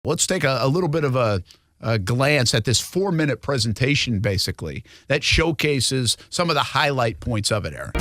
Let's take a little bit of a glance at this 4-minute presentation, basically, that showcases some of the highlight points of it, Aaron.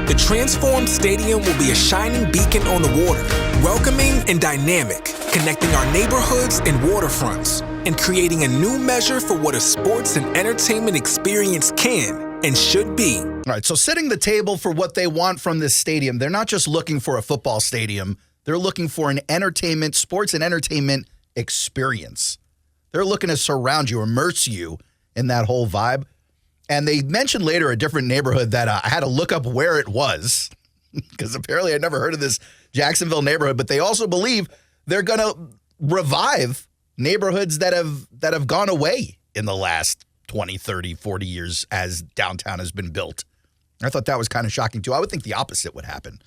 The transformed stadium will be a shining beacon on the water, welcoming and dynamic, connecting our neighborhoods and waterfronts, and creating a new measure for what a sports and entertainment experience can and should be. All right, so setting the table for what they want from this stadium, they're not just looking for a football stadium. They're looking for an entertainment, sports and entertainment experience. They're looking to surround you, immerse you in that whole vibe. And they mentioned later a different neighborhood that I had to look up where it was because apparently I'd never heard of this Jacksonville neighborhood. But they also believe they're going to revive neighborhoods that have gone away in the last 20, 30, 40 years as downtown has been built. I thought that was kind of shocking, too. I would think the opposite would happen.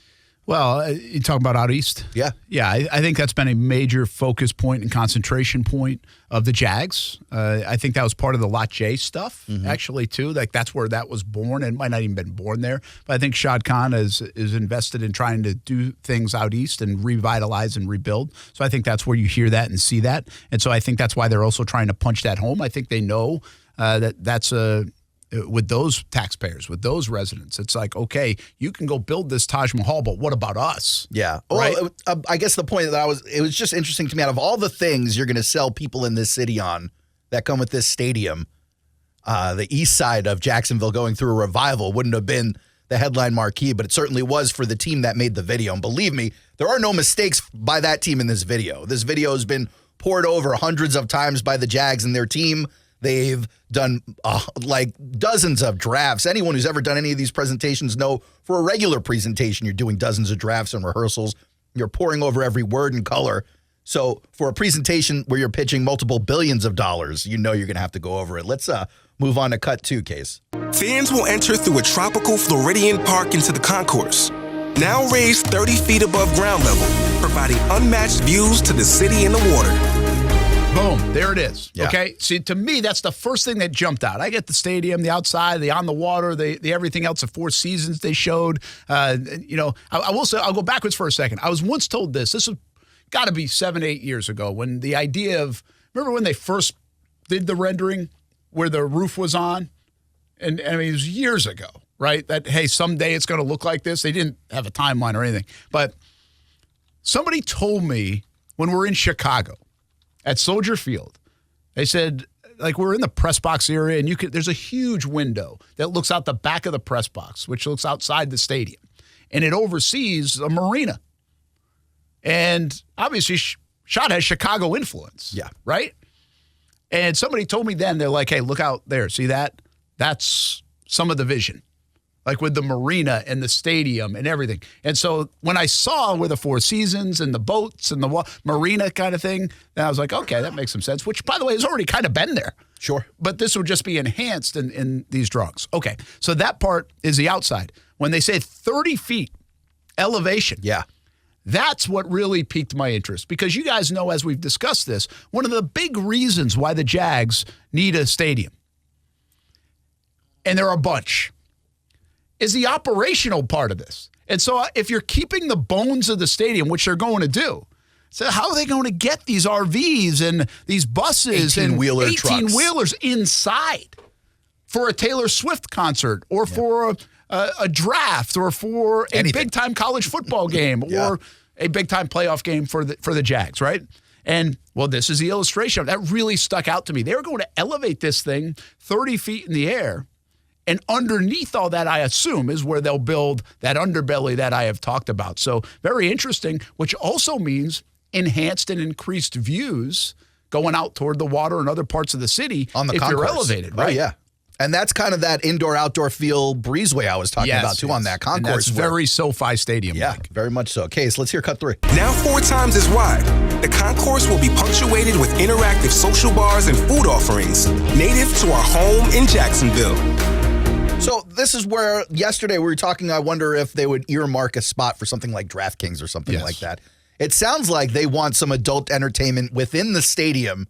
Well, you talking about out east? Yeah. Yeah, I think that's been a major focus point and concentration point of the Jags. I think that was part of the Lot J stuff, actually, too. Like, that's where that was born. It might not even been born there. But I think Shad Khan is invested in trying to do things out east and revitalize and rebuild. So I think that's where you hear that and see that. And so I think that's why they're also trying to punch that home. I think they know that's with those taxpayers, with those residents, it's like, okay, you can go build this Taj Mahal, but what about us? Yeah. Right? Well, I guess the point that it was just interesting to me. Out of all the things you're going to sell people in this city on that come with this stadium, the east side of Jacksonville going through a revival wouldn't have been the headline marquee, but it certainly was for the team that made the video. And believe me, there are no mistakes by that team in this video. This video has been poured over hundreds of times by the Jags and their team. They've done like dozens of drafts. Anyone who's ever done any of these presentations know for a regular presentation, you're doing dozens of drafts and rehearsals. You're poring over every word and color. So for a presentation where you're pitching multiple billions of dollars, you know you're going to have to go over it. Let's move on to cut 2, Case. Fans will enter through a tropical Floridian park into the Concourse, now raised 30 feet above ground level, providing unmatched views to the city and the water. Boom, there it is. Yeah. Okay, see, to me, that's the first thing that jumped out. I get the stadium, the outside, the on the water, the everything else, the 4 seasons they showed. I will say, I'll go backwards for a second. I was once told this was got to be 7, 8 years ago when the idea of, remember when they first did the rendering where the roof was on? And I mean, it was years ago, right? That, hey, someday it's going to look like this. They didn't have a timeline or anything. But somebody told me when we're in Chicago, at Soldier Field, they said, like, we're in the press box area, and there's a huge window that looks out the back of the press box, which looks outside the stadium, and it oversees a marina. And obviously, Shot has Chicago influence. Yeah. Right? And somebody told me then, they're like, hey, look out there. See that? That's some of the vision. Like with the marina and the stadium and everything. And so when I saw where the 4 seasons and the boats and the marina kind of thing, then I was like, okay, that makes some sense, which, by the way, has already kind of been there. Sure. But this would just be enhanced in these drawings. Okay, so that part is the outside. When they say 30 feet elevation, yeah, that's what really piqued my interest. Because you guys know, as we've discussed this, one of the big reasons why the Jags need a stadium, and there are a bunch, is the operational part of this. And so if you're keeping the bones of the stadium, which they're going to do, so how are they going to get these RVs and these buses and 18-wheelers inside for a Taylor Swift concert or for a draft or for a big-time college football game or a big-time playoff game for the Jags, right? And, well, this is the illustration. That really stuck out to me. They were going to elevate this thing 30 feet in the air. And underneath all that, I assume, is where they'll build that underbelly that I have talked about. So very interesting, which also means enhanced and increased views going out toward the water and other parts of the city on the if Concourse. You're elevated, right? Oh, yeah. And that's kind of that indoor-outdoor feel breezeway I was talking about, too, on that Concourse. And that's very SoFi Stadium. Yeah, very much so. Case, let's hear cut 3. Now 4 times as wide, the Concourse will be punctuated with interactive social bars and food offerings native to our home in Jacksonville. So this is where yesterday we were talking, I wonder if they would earmark a spot for something like DraftKings or something like that. It sounds like they want some adult entertainment within the stadium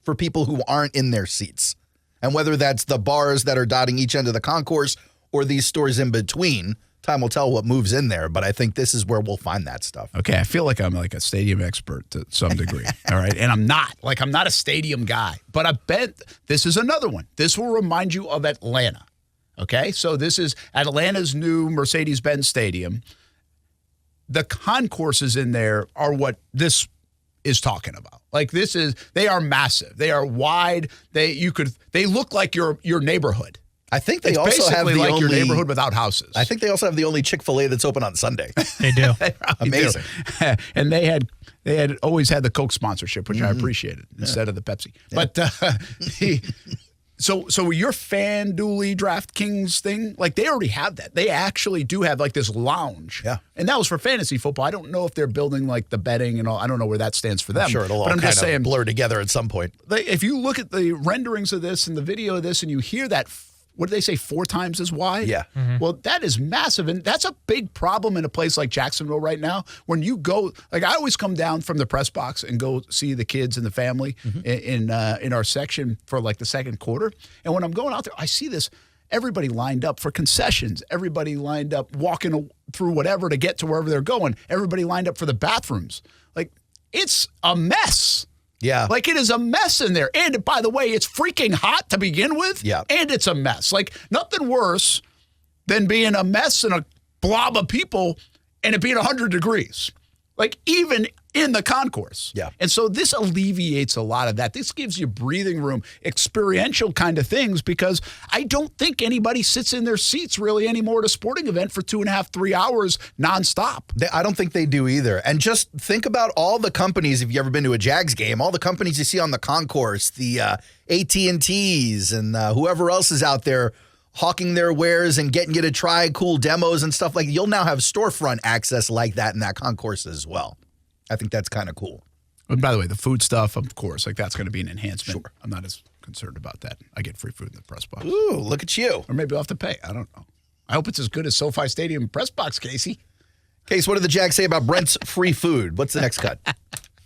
for people who aren't in their seats. And whether that's the bars that are dotting each end of the concourse or these stores in between, Time will tell what moves in there, but I think this is where we'll find that stuff. Okay, I feel like I'm like a stadium expert to some degree. All right, and I'm not. Like, I'm not a stadium guy, but I bet this is another one. This will remind you of Atlanta. Okay, so this is Atlanta's new Mercedes-Benz Stadium. The concourses in there are what this is talking about. Like, they are massive. They are wide. They look like your neighborhood. I think they It's also have basically the like only your neighborhood without houses. I think they also have the only Chick-fil-A that's open on Sunday. They do. They probably Amazing. do. And they had always had the Coke sponsorship, which I appreciated instead of the Pepsi. Yeah. But so your FanDuel DraftKings thing, like, they already have that. They actually do have like this lounge. Yeah. And that was for fantasy football. I don't know if they're building like the betting and all. I don't know where that stands for them. I'm sure it'll all but I'm kind just saying, of blur together at some point. if you look at the renderings of this and the video of this and you hear that, what did they say, 4 times as wide? Yeah. Well, that is massive. And that's a big problem in a place like Jacksonville right now. When you go, like, I always come down from the press box and go see the kids and the family in our section for like the second quarter. And when I'm going out there, I see this, everybody lined up for concessions. Everybody lined up walking through whatever to get to wherever they're going. Everybody lined up for the bathrooms. Like, it's a mess. Yeah. Like, it is a mess in there. And by the way, it's freaking hot to begin with. Yeah. And it's a mess. Like, nothing worse than being a mess and a blob of people and it being 100 degrees. Like, even in the concourse. Yeah. And so this alleviates a lot of that. This gives you breathing room, experiential kind of things, because I don't think anybody sits in their seats really anymore at a sporting event for 2.5, 3 hours nonstop. I don't think they do either. And just think about all the companies, if you've ever been to a Jags game, all the companies you see on the concourse, the AT&Ts and whoever else is out there hawking their wares and getting you to try cool demos and stuff like that. You'll now have storefront access like that in that concourse as well. I think that's kind of cool. And by the way, the food stuff, of course, like, that's going to be an enhancement. Sure. I'm not as concerned about that. I get free food in the press box. Ooh, look at you. Or maybe I'll have to pay. I don't know. I hope it's as good as SoFi Stadium press box, Casey. Case, what did the Jags say about Brent's free food? What's the next cut?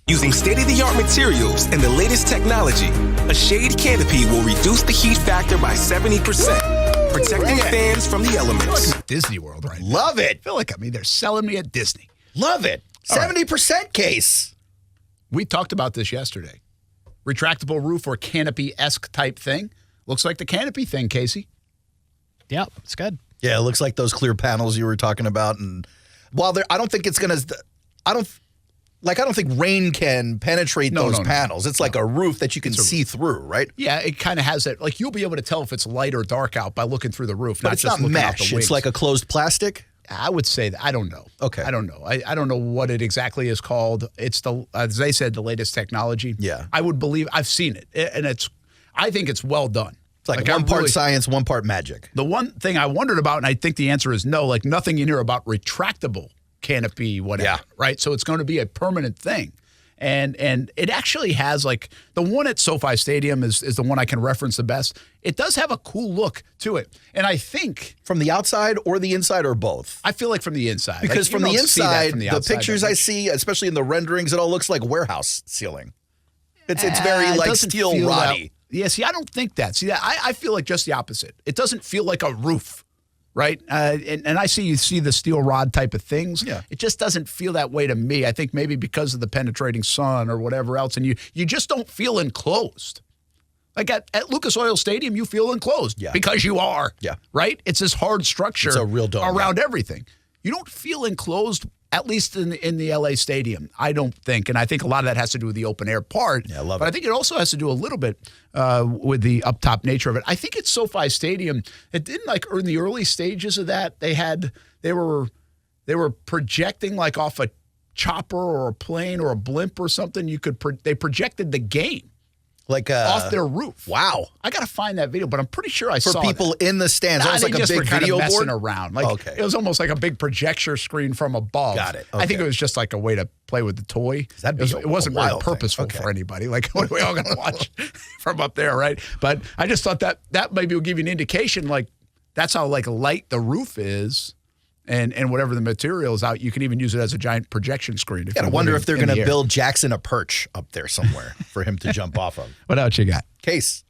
Using state-of-the-art materials and the latest technology, a shade canopy will reduce the heat factor by 70%, protecting fans from the elements. Disney World right now. Love it. I feel like, they're selling me at Disney. Love it. 70% Case. We talked about this yesterday. Retractable roof or canopy-esque type thing. Looks like the canopy thing, Casey. Yep, it's good. Yeah, it looks like those clear panels you were talking about. And while I don't think it's going to, I don't think rain can penetrate those panels. It's like a roof that you can see through, right? Yeah, it kind of has that. Like, you'll be able to tell if it's light or dark out by looking through the roof, But not it's just not looking out mesh. the wings. It's like a closed plastic. I would say that. I don't know. Okay. I don't know. I don't know what it exactly is called. It's as they said, the latest technology. Yeah. I would believe I've seen it, and I think it's well done. It's like one part science, one part magic. The one thing I wondered about, and I think the answer is no, like, nothing in here about retractable canopy, whatever, right? So it's going to be a permanent thing. And it actually has, like, the one at SoFi Stadium is the one I can reference the best. It does have a cool look to it. And I think from the outside or the inside or both? I feel like from the inside. Because like, from the inside, the the pictures I see, especially in the renderings, it all looks like warehouse ceiling. It's very like steel roddy. Yeah, see, I don't think that. See, I feel like just the opposite. It doesn't feel like a roof, right? And I see the steel rod type of things. Yeah. It just doesn't feel that way to me. I think maybe because of the penetrating sun or whatever else, and you just don't feel enclosed. Like at Lucas Oil Stadium, you feel enclosed because you are. Yeah. Right? It's this hard structure It's a real dome, around everything. You don't feel enclosed, at least in the LA Stadium, I don't think. And I think a lot of that has to do with the open air part. Yeah, I love but it. I think it also has to do a little bit with the up top nature of it. I think it's SoFi Stadium. It didn't, like, in the early stages of that, they were projecting like off a chopper or a plane or a blimp or something. They projected the game. Like Off their roof. Wow. I got to find that video, but I'm pretty sure I For saw people in the stands. That was like a big video messing board? around. Like, Okay. It was almost like a big projector screen from above. Got it. I think Okay. it was just like a way to play with the toy. It wasn't very purposeful for anybody. Like, what are we all going to watch from up there, right? But I just thought that maybe will give you an indication, like, that's how, like, light the roof is. And whatever the material is out, you can even use it as a giant projection screen. I wonder if they're going to build Jackson a perch up there somewhere for him to jump off of. What else you got? Case.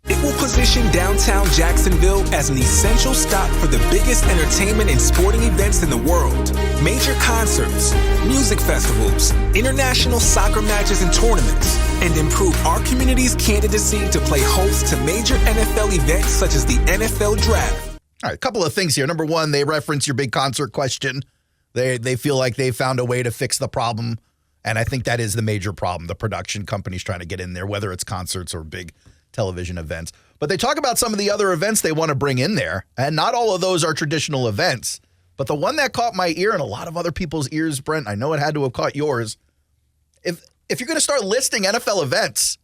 It will position downtown Jacksonville as an essential stop for the biggest entertainment and sporting events in the world. Major concerts, music festivals, international soccer matches and tournaments, and improve our community's candidacy to play host to major NFL events such as the NFL Draft. All right, a couple of things here. Number one, they reference your big concert question. They feel like they found a way to fix the problem, and I think that is the major problem. The production companies trying to get in there, whether it's concerts or big television events. But they talk about some of the other events they want to bring in there, and not all of those are traditional events. But the one that caught my ear and a lot of other people's ears, Brent, I know it had to have caught yours. If you're going to start listing NFL events,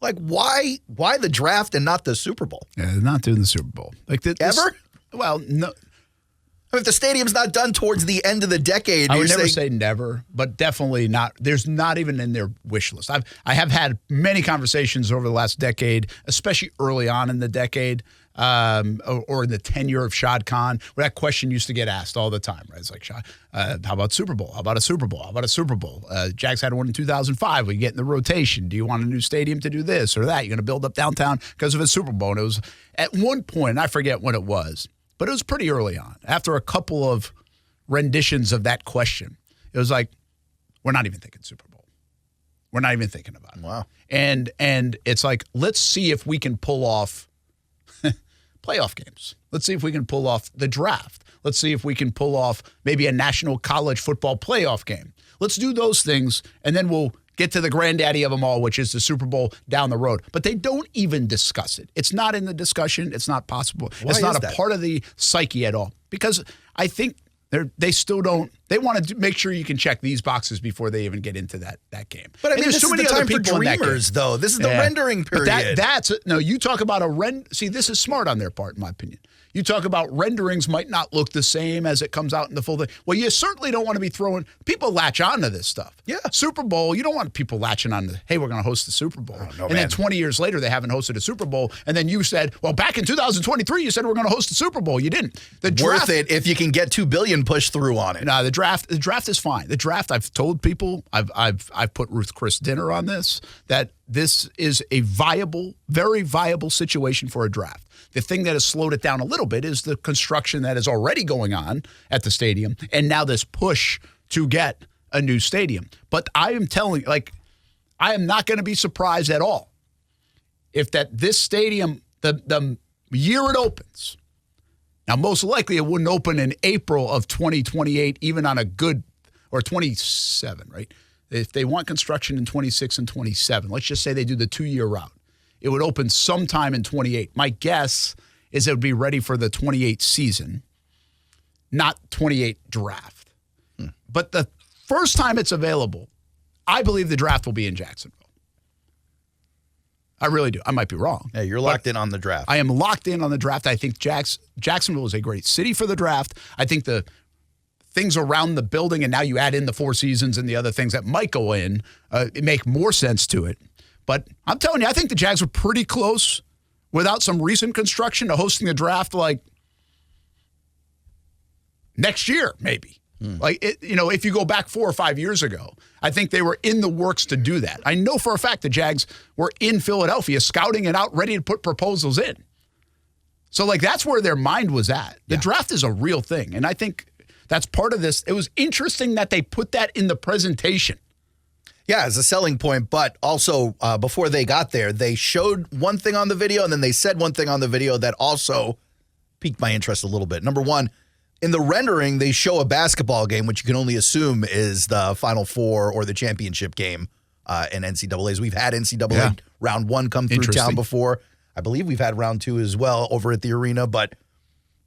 like why the draft and not the Super Bowl? Yeah, they're not doing the Super Bowl. Like Ever? Well, no. I mean, if the stadium's not done towards the end of the decade, I would never say never, but definitely not. There's not even in their wish list. I have had many conversations over the last decade, especially early on in the decade, or in the tenure of Shad Khan, where that question used to get asked all the time. Right? It's like, Shad, how about Super Bowl? How about a Super Bowl? How about a Super Bowl? Jags had one in 2005. We get in the rotation. Do you want a new stadium to do this or that? You're going to build up downtown because of a Super Bowl. And it was at one point, and I forget when it was, but it was pretty early on. After a couple of renditions of that question, it was like, we're not even thinking Super Bowl. We're not even thinking about it. Wow. And it's like, let's see if we can pull off playoff games. Let's see if we can pull off the draft. Let's see if we can pull off maybe a national college football playoff game. Let's do those things, and then we'll get to the granddaddy of them all, which is the Super Bowl down the road. But they don't even discuss it. It's not in the discussion. It's not possible. It's not a part of the psyche at all. Because I think they still don't. They want to make sure you can check these boxes before they even get into that game. But I mean, there's this is the time for dreamers, though. This is the rendering period. No, you talk about See, this is smart on their part, in my opinion. You talk about renderings might not look the same as it comes out in the full thing. Well, you certainly don't want to be throwing people latch onto this stuff. Yeah. Super Bowl, you don't want people latching on to, hey, we're going to host the Super Bowl. Then 20 years later, they haven't hosted a Super Bowl. And then you said, well, back in 2023, you said we're going to host the Super Bowl. You didn't. Worth it if you can get $2 billion pushed through on it. No, the draft is fine. The draft, I've told people, I've put Ruth Chris Dinner on this, that this is a viable, very viable situation for a draft. The thing that has slowed it down a little bit is the construction that is already going on at the stadium, and now this push to get a new stadium. But I am telling you, I am not going to be surprised at all if this stadium, the year it opens, now most likely it wouldn't open in April of 2028, even on a good, or 27, right? If they want construction in 26 and 27, let's just say they do the 2-year route. It would open sometime in 28. My guess is it would be ready for the 28 season, not 28 draft. But the first time it's available, I believe the draft will be in Jacksonville. I really do. I might be wrong. Yeah, you're locked in on the draft. I am locked in on the draft. I think Jacksonville is a great city for the draft. I think the things around the building, and now you add in the Four Seasons and the other things that might go in, it make more sense to it. But I'm telling you, I think the Jags were pretty close without some recent construction to hosting the draft next year, maybe. If you go back 4 or 5 years ago, I think they were in the works to do that. I know for a fact the Jags were in Philadelphia scouting it out, ready to put proposals in. So that's where their mind was at. The draft is a real thing. And I think that's part of this. It was interesting that they put that in the presentation. Yeah, as a selling point, but also before they got there, they showed one thing on the video and then they said one thing on the video that also piqued my interest a little bit. Number one, in the rendering, they show a basketball game, which you can only assume is the Final Four or the championship game in NCAAs. We've had NCAA round 1 come through town before. I believe we've had round 2 as well over at the arena, but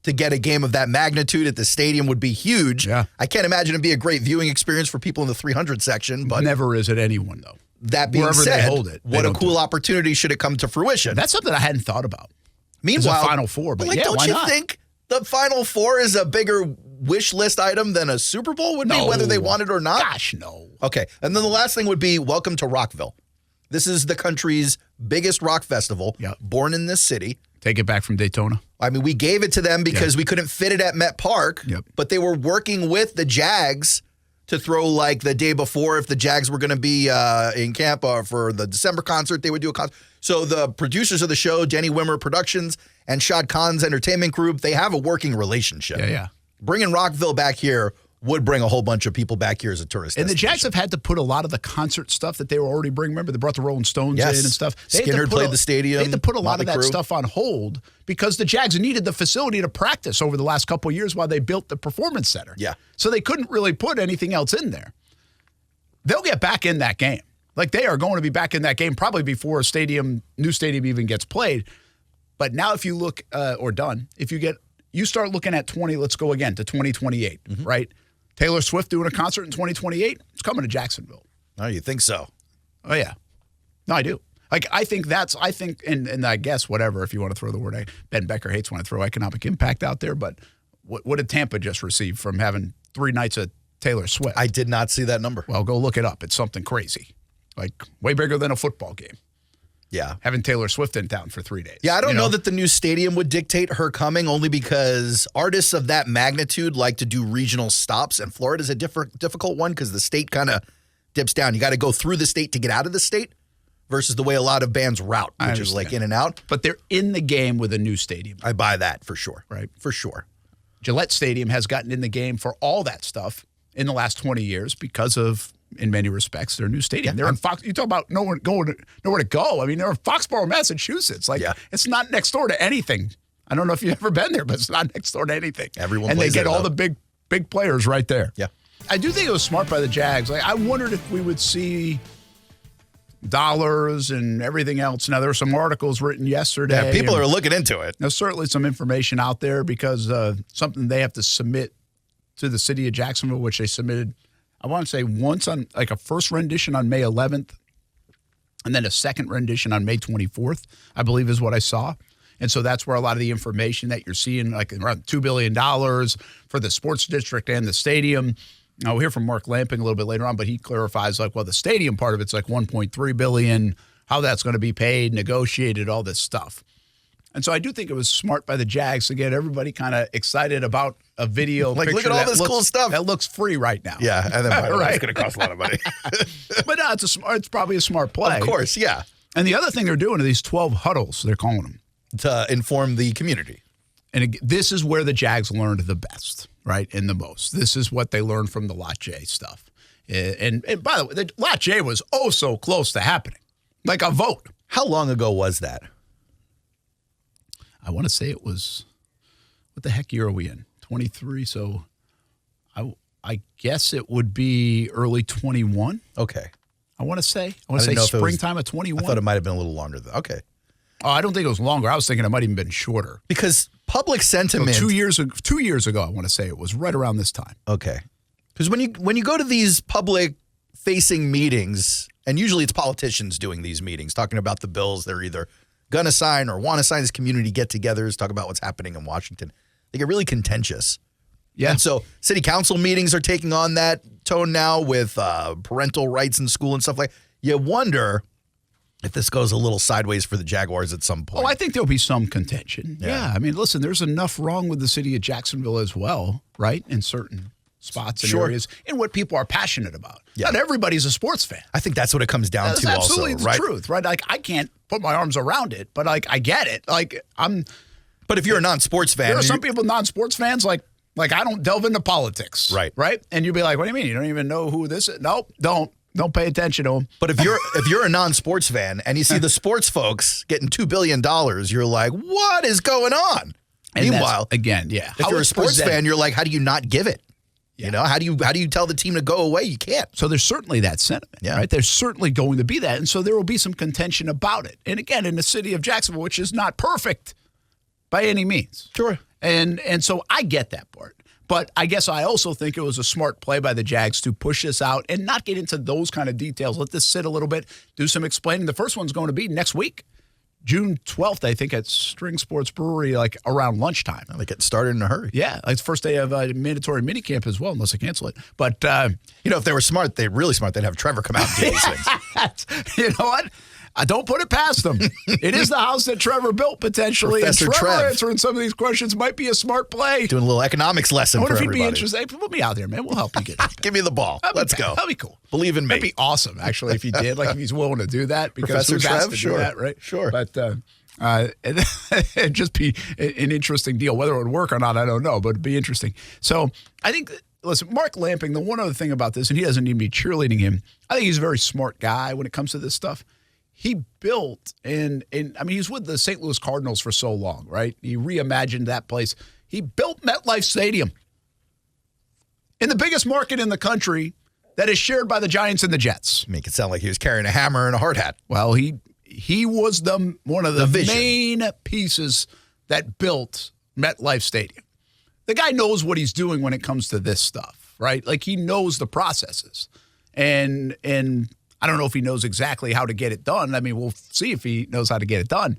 to get a game of that magnitude at the stadium would be huge. Yeah. I can't imagine it'd be a great viewing experience for people in the 300 section. But never is at anyone, though. That being Wherever said, they hold it, what a cool opportunity should it come to fruition. That's something I hadn't thought about. Meanwhile, the Final Four, but don't why you not? think the Final Four is a bigger wish list item than a Super Bowl would be, whether they want it or not? Gosh, no. Okay, and then the last thing would be welcome to Rockville. This is the country's biggest rock festival, born in this city. Take it back from Daytona. I mean, we gave it to them because we couldn't fit it at Met Park, but they were working with the Jags to throw like the day before if the Jags were going to be in camp for the December concert, they would do a concert. So the producers of the show, Denny Wimmer Productions and Shad Khan's Entertainment Group, they have a working relationship. Yeah. Bringing Rockville back here would bring a whole bunch of people back here as a tourist And the destination. Jags have had to put a lot of the concert stuff that they were already bringing. Remember, they brought the Rolling Stones in and stuff. Skinner played the stadium. They had to put a lot Motley of that Crue. stuff on hold because the Jags needed the facility to practice over the last couple of years while they built the Performance Center. Yeah. So they couldn't really put anything else in there. They'll get back in that game. Like, they are going to be back in that game probably before new stadium even gets played. But now if you look, if you start looking at let's go again to 2028, right? Taylor Swift doing a concert in 2028, it's coming to Jacksonville. Oh, you think so? Oh, yeah. No, I do. Like, I think, and I guess whatever, if you want to throw the word, Ben Becker hates when I throw economic impact out there, but what did Tampa just receive from having 3 nights of Taylor Swift? I did not see that number. Well, go look it up. It's something crazy. Like, way bigger than a football game. Yeah. Having Taylor Swift in town for 3 days. Yeah, I don't know that the new stadium would dictate her coming, only because artists of that magnitude like to do regional stops, and Florida's a difficult one because the state kind of dips down. You got to go through the state to get out of the state versus the way a lot of bands route, which is like in and out. But they're in the game with a new stadium. I buy that for sure. Right. For sure. Gillette Stadium has gotten in the game for all that stuff in the last 20 years because of, in many respects, their new stadium. They're in Fox. You talk about nowhere to go. I mean, they're in Foxborough, Massachusetts. Like, it's not next door to anything. I don't know if you've ever been there, but it's not next door to anything. Everyone and plays they get there, all though. the big players right there. Yeah. I do think it was smart by the Jags. Like, I wondered if we would see dollars and everything else. Now, there were some articles written yesterday. Yeah, people are looking into it. There's certainly some information out there because something they have to submit to the city of Jacksonville, which they submitted, I want to say once on like a first rendition on May 11th and then a second rendition on May 24th, I believe is what I saw. And so that's where a lot of the information that you're seeing, like around $2 billion for the sports district and the stadium. Now, we'll hear from Mark Lamping a little bit later on, but he clarifies like, well, the stadium part of it's like $1.3 billion, how that's going to be paid, negotiated, all this stuff. And so I do think it was smart by the Jags to get everybody kind of excited about a video. Like, look at all this cool stuff. That looks free right now. Yeah, and then by the way, Right. it's going to cost a lot of money. But no, it's probably a smart play. Of course, yeah. And the other thing they're doing are these 12 huddles, they're calling them. To inform the community. And this is where the Jags learned the best, right, and the most. This is what they learned from the Lot J stuff. And by the way, the Lot J was so close to happening, like a vote. How long ago was that? I want to say it was, what the heck year are we in? 23. So I guess it would be early 21. Okay. I want to say didn't know if it was- springtime of 21. I thought it might have been a little longer than okay. Oh, I don't think it was longer. I was thinking it might even been shorter. Because public sentiment. So 2 years ago, I want to say it was right around this time. Okay. Because when you go to these public-facing meetings, and usually it's politicians doing these meetings, talking about the bills they're either going to sign or want to sign, as community get-togethers, talk about what's happening in Washington, they get really contentious. Yeah. And so city council meetings are taking on that tone now with parental rights in school and stuff like that. You wonder if this goes a little sideways for the Jaguars at some point. Oh, I think there'll be some contention. Yeah. I mean, listen, there's enough wrong with the city of Jacksonville as well, right? In certain spots and areas, and what people are passionate about. Yeah. Not everybody's a sports fan. I think that's what it comes down That's to also, absolutely the right? truth, right? Like, I can't put my arms around it, but like, I get it. Like, But if you're a non-sports fan, there are some people, non-sports fans, like I don't delve into politics. Right. Right? And you'd be like, what do you mean? You don't even know who this is? Nope, don't pay attention to them. But if you're a non-sports fan and you see the sports folks getting $2 billion, you're like, what is going on? And Meanwhile, again, yeah. if you're a sports fan, you're like, how do you not give it? Yeah. You know, how do you tell the team to go away? You can't. So there's certainly that sentiment, right? There's certainly going to be that. And so there will be some contention about it. And again, in the city of Jacksonville, which is not perfect by any means. Sure. And so I get that part. But I guess I also think it was a smart play by the Jags to push this out and not get into those kind of details. Let this sit a little bit, do some explaining. The first one's going to be next week, June 12th, I think, at String Sports Brewery, like around lunchtime. They get started in a hurry. Yeah, like it's the first day of mandatory minicamp as well, unless I cancel it. But, if they were smart, they'd have Trevor come out and do these things. You know what? I don't put it past them. It is the house that Trevor built potentially. Professor and Trevor Trev. answering some of these questions might be a smart play. Doing a little economics lesson I wonder for if he'd be everybody. interested. Hey, put me out there, man. We'll help you get it. Give me the ball. Let's go. That'd be cool. Believe in me. That'd be awesome, actually, if he did. Like, if he's willing to do that. Because Professor who's asked Trev? to Sure. do that, right? Sure. But it'd just be an interesting deal. Whether it would work or not, I don't know, but it'd be interesting. So I think, listen, Mark Lamping, the one other thing about this, and he doesn't need me cheerleading him, I think he's a very smart guy when it comes to this stuff. He built, and I mean, he's with the St. Louis Cardinals for so long, right? He reimagined that place. He built MetLife Stadium in the biggest market in the country that is shared by the Giants and the Jets. Make it sound like he was carrying a hammer and a hard hat. Well, he was one of the vision. main pieces that built MetLife Stadium. The guy knows what he's doing when it comes to this stuff, right? Like, he knows the processes. And I don't know if he knows exactly how to get it done. I mean, we'll see if he knows how to get it done.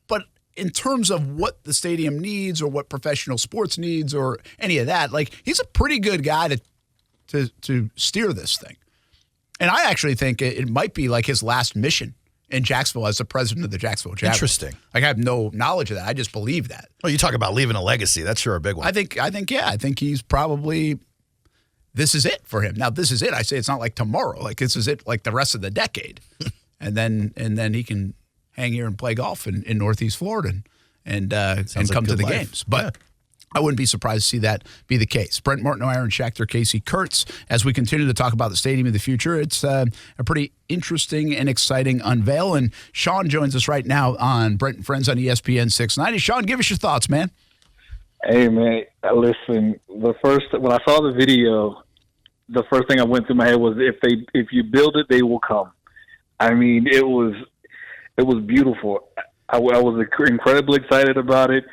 But in terms of what the stadium needs or what professional sports needs or any of that, like, he's a pretty good guy to steer this thing. And I actually think it might be like his last mission in Jacksonville as the president of the Jacksonville Jaguars. Interesting. Like, I have no knowledge of that. I just believe that. Well, you talk about leaving a legacy. That's sure a big one. I think he's probably, this is it for him. Now, this is it. I say it's not like tomorrow. Like, this is it, like the rest of the decade. and then he can hang here and play golf in Northeast Florida and come to the games. But yeah. I wouldn't be surprised to see that be the case. Brent Martineau, Aaron Schachter, Casey Kurtz. As we continue to talk about the stadium of the future, it's a pretty interesting and exciting unveil. And Sean joins us right now on Brent and Friends on ESPN 690. Sean, give us your thoughts, man. Hey, man, listen, when I saw the video, the first thing that went through my head was if you build it, they will come. I mean, it was beautiful. I was incredibly excited about it.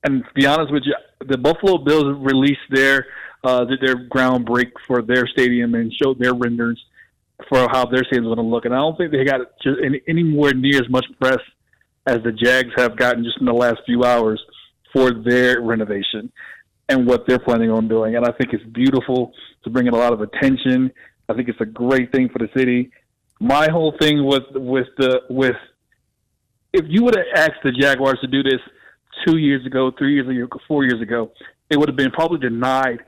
And to be honest with you, the Buffalo Bills released their groundbreak for their stadium and showed their renderings for how their stadium is going to look. And I don't think they got just anywhere near as much press as the Jags have gotten just in the last few hours for their renovation and what they're planning on doing. And I think it's beautiful to bring in a lot of attention. I think it's a great thing for the city. My whole thing with if you would have asked the Jaguars to do this 2 years ago, 3 years ago, 4 years ago, it would have been probably denied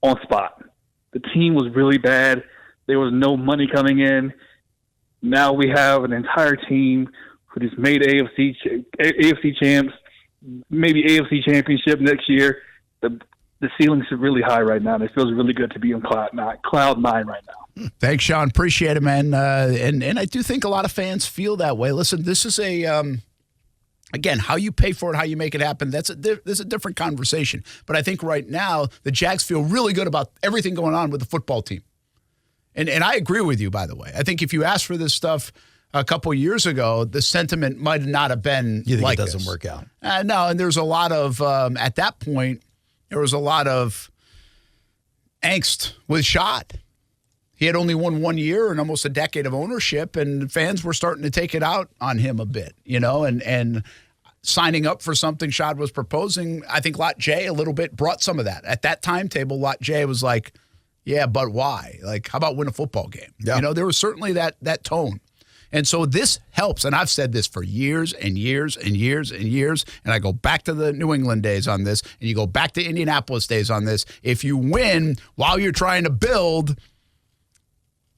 on spot. The team was really bad. There was no money coming in. Now we have an entire team who just made AFC champs, maybe AFC championship next year. The ceiling's really high right now, and it feels really good to be on cloud nine right now. Thanks, Sean. Appreciate it, man. And I do think a lot of fans feel that way. Listen, this is again, how you pay for it, how you make it happen, there's a different conversation. But I think right now the Jags feel really good about everything going on with the football team. And I agree with you, by the way. I think if you asked for this stuff a couple of years ago, the sentiment might not have been you think like it doesn't this. work out? No, and there's a lot of, at that point, there was a lot of angst with Shad. He had only won 1 year and almost a decade of ownership, and fans were starting to take it out on him a bit, and signing up for something Shad was proposing. I think Lot J a little bit brought some of that. At that timetable, Lot J was like, yeah, but why? Like, how about win a football game? Yeah. There was certainly that tone. And so this helps, and I've said this for years and years and years and years, and I go back to the New England days on this, and you go back to Indianapolis days on this. If you win while you're trying to build,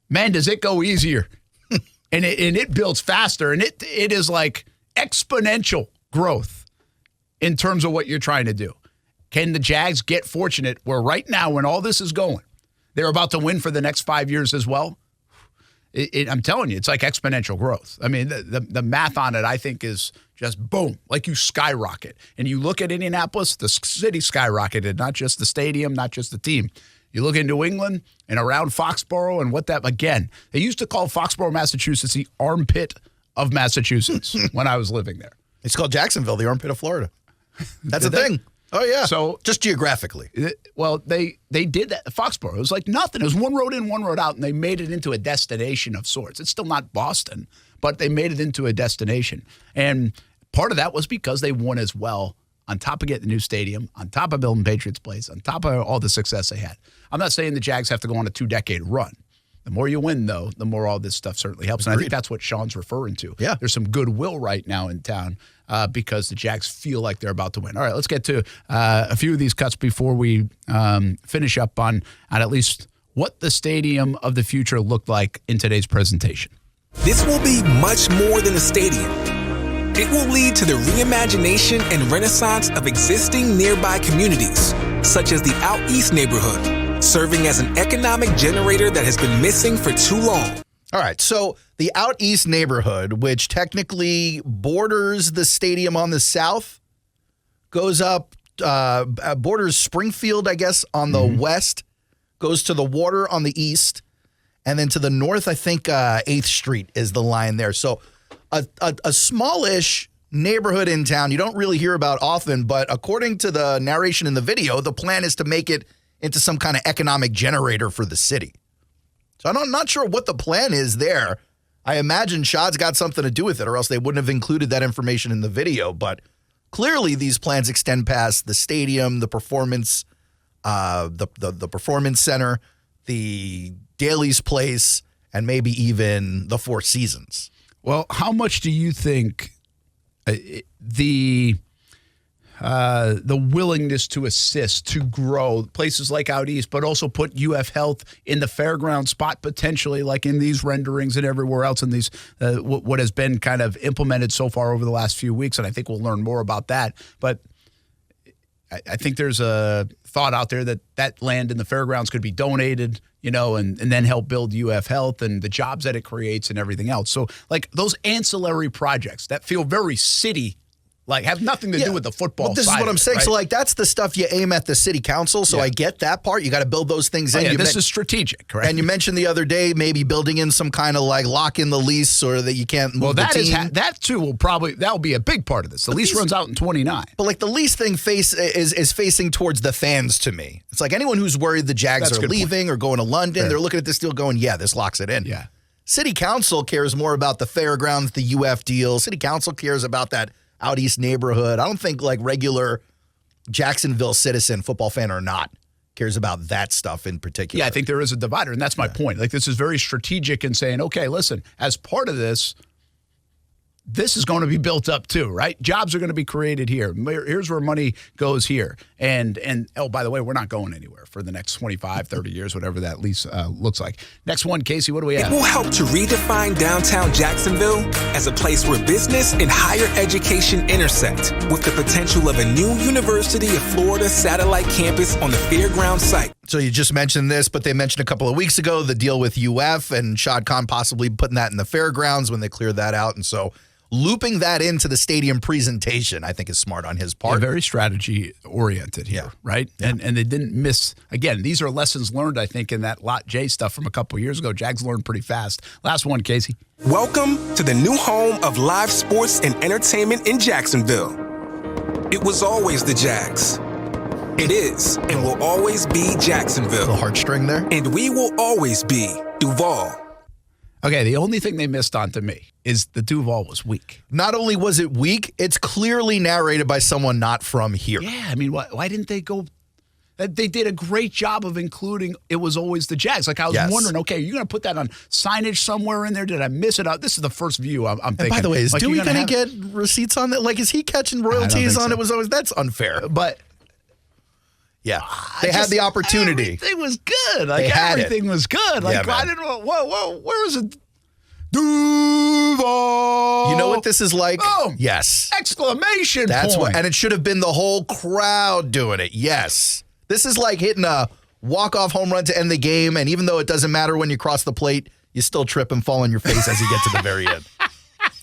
man, does it go easier. and it builds faster, and it is like exponential growth in terms of what you're trying to do. Can the Jags get fortunate where right now, when all this is going, they're about to win for the next 5 years as well? I'm telling you, it's like exponential growth. I mean, the math on it, I think, is just boom, like you skyrocket. And you look at Indianapolis, the city skyrocketed, not just the stadium, not just the team. You look in New England and around Foxborough and what that, again, they used to call Foxborough, Massachusetts, the armpit of Massachusetts when I was living there. It's called Jacksonville, the armpit of Florida. That's a thing. Oh, yeah. So just geographically. Well, they did that. Foxborough, it was like nothing. It was one road in, one road out, and they made it into a destination of sorts. It's still not Boston, but they made it into a destination. And part of that was because they won as well, on top of getting the new stadium, on top of building Patriots Place, on top of all the success they had. I'm not saying the Jags have to go on a 2-decade run, The more you win, though, the more all this stuff certainly helps. And I think that's what Sean's referring to. Yeah. There's some goodwill right now in town because the Jags feel like they're about to win. All right, let's get to a few of these cuts before we finish up on at least what the stadium of the future looked like in today's presentation. This will be much more than a stadium. It will lead to the reimagination and renaissance of existing nearby communities, such as the Out East neighborhood, serving as an economic generator that has been missing for too long. All right, so the Out East neighborhood, which technically borders the stadium on the south, goes up, borders Springfield, I guess, on the west, goes to the water on the east, and then to the north, I think 8th Street is the line there. So a smallish neighborhood in town you don't really hear about often, but according to the narration in the video, the plan is to make it into some kind of economic generator for the city. So I'm not sure what the plan is there. I imagine Shad's got something to do with it, or else they wouldn't have included that information in the video. But clearly, these plans extend past the stadium, the performance, the performance center, the Daly's Place, and maybe even the Four Seasons. Well, how much do you think the willingness to assist, to grow places like Out East, but also put UF Health in the fairground spot potentially, like in these renderings and everywhere else in these, what has been kind of implemented so far over the last few weeks, and I think we'll learn more about that. But I think there's a thought out there that land in the fairgrounds could be donated, and then help build UF Health and the jobs that it creates and everything else. So, like, those ancillary projects that feel very city, like, have nothing to do with the football side. This is what I'm saying. Right? So, like, that's the stuff you aim at the city council. So I get that part. You got to build those things in. This is strategic, right? And you mentioned the other day maybe building in some kind of like lock in the lease or that you can't move the team. That too will be a big part of this. The lease runs out in 2029. But like the lease thing is facing towards the fans to me. It's like anyone who's worried the Jags are leaving or going to London, they're looking at this deal going, yeah, this locks it in. Yeah. City council cares more about the fairgrounds, the UF deal. City council cares about that Out East neighborhood. I don't think like regular Jacksonville citizen, football fan or not, cares about that stuff in particular. Yeah, I think there is a divider, and that's my point. Like, this is very strategic in saying, okay, listen, as part of this is going to be built up too, right? Jobs are going to be created here. Here's where money goes here. And oh, by the way, we're not going anywhere for the next 25, 30 years, whatever that lease looks like. Next one, Casey, what do we have? It will help to redefine downtown Jacksonville as a place where business and higher education intersect, with the potential of a new University of Florida satellite campus on the fairground site. So you just mentioned this, but they mentioned a couple of weeks ago the deal with UF and Shad Khan possibly putting that in the fairgrounds when they cleared that out. And so looping that into the stadium presentation, I think, is smart on his part. Very strategy-oriented here, right? Yeah. And they didn't miss. Again, these are lessons learned, I think, in that Lot J stuff from a couple of years ago. Jags learned pretty fast. Last one, Casey. Welcome to the new home of live sports and entertainment in Jacksonville. It was always the Jags. It is and will always be Jacksonville. The heartstring there. And we will always be Duval. Okay, the only thing they missed on to me is the Duval was weak. Not only was it weak, it's clearly narrated by someone not from here. Yeah, I mean, why didn't they go? They did a great job of including it was always the Jags. Like, I was wondering, okay, are you going to put that on signage somewhere in there? Did I miss it out? This is the first view I'm thinking. And by the way, is like, Dewey going to get receipts on that? Like, is he catching royalties on it? Was always that's unfair. But yeah, they had the opportunity. Everything was good. Like, everything was good. Like, I didn't know. Whoa, where was it? Duval. You know what this is like? Boom. Yes. Exclamation That's point. what, and it should have been the whole crowd doing it. Yes. This is like hitting a walk-off home run to end the game, and even though it doesn't matter when you cross the plate, you still trip and fall on your face as you get to the very end.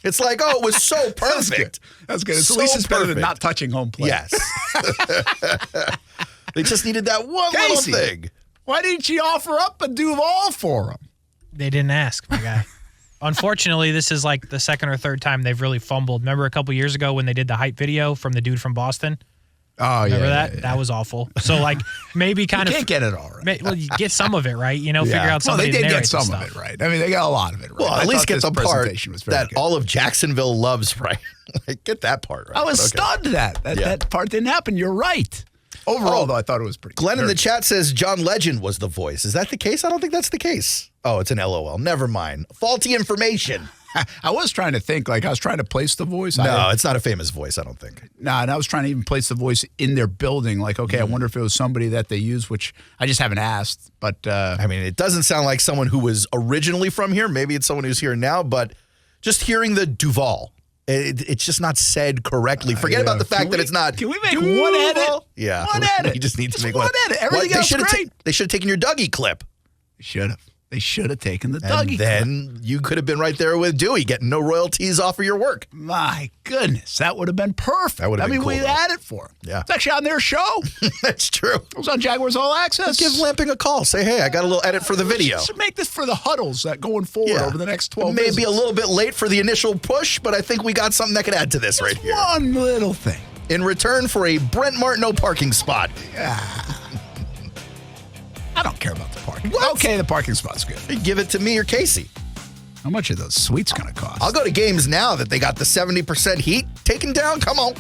It's like, oh, it was so perfect. That's good. It's so at least it's better than perfect. not touching home plate. Yes. They just needed that one Casey, little thing. Why didn't you offer up a Duval for him? They didn't ask, my guy. Unfortunately, this is like the second or third time they've really fumbled. Remember a couple years ago when they did the hype video from the dude from Boston? Oh, Remember yeah. that? Yeah. That was awful. So, like, maybe kind you of... can't get it all right. Well, you get some of it right, figure out somebody they to did narrate get some the of it stuff. right. I mean, they got a lot of it right. Well, at least get the part that good. all of Jacksonville loves right. Like, get that part right. I was stunned that part didn't happen. You're right. Overall, though, I thought it was pretty Glenn good. in the chat says John Legend was the voice. Is that the case? I don't think that's the case. Oh, it's an LOL. Never mind. Faulty information. I was trying to think, I was trying to place the voice. No, it's not a famous voice, I don't think. Nah, and I was trying to even place the voice in their building. Okay, I wonder if it was somebody that they use, which I just haven't asked. But I mean, it doesn't sound like someone who was originally from here. Maybe it's someone who's here now, but just hearing the Duval, it's just not said correctly. Forget about the fact that it's not. Can we make one edit? Yeah. One edit. You just need to Just make one edit. Everything else great. They should have taken your Dougie clip. They should have taken the And Dougie then you could have been right there with Dewey, getting no royalties off of your work. My goodness, that would have been perfect. That would have been cool, we though. had it for him. Yeah. It's actually on their show. That's true. It was on Jaguars All Access. Give Lamping a call. Say, hey, I got a little edit for the video. Should make this for the huddles going forward over the next 12 Maybe visits. a little bit late for the initial push, but I think we got something that could add to this right here. One little thing. In return for a Brent Martineau parking spot. I don't care about the parking. What? Okay, the parking spot's good. Give it to me or Casey. How much are those suites going to cost? I'll go to games now that they got the 70% heat taken down. Come on.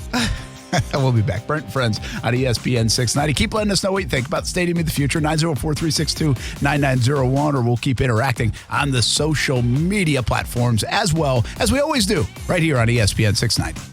We'll be back. Brent and Friends on ESPN 690. Keep letting us know what you think about the Stadium of the Future, 904-362-9901, or we'll keep interacting on the social media platforms as well, as we always do, right here on ESPN 690.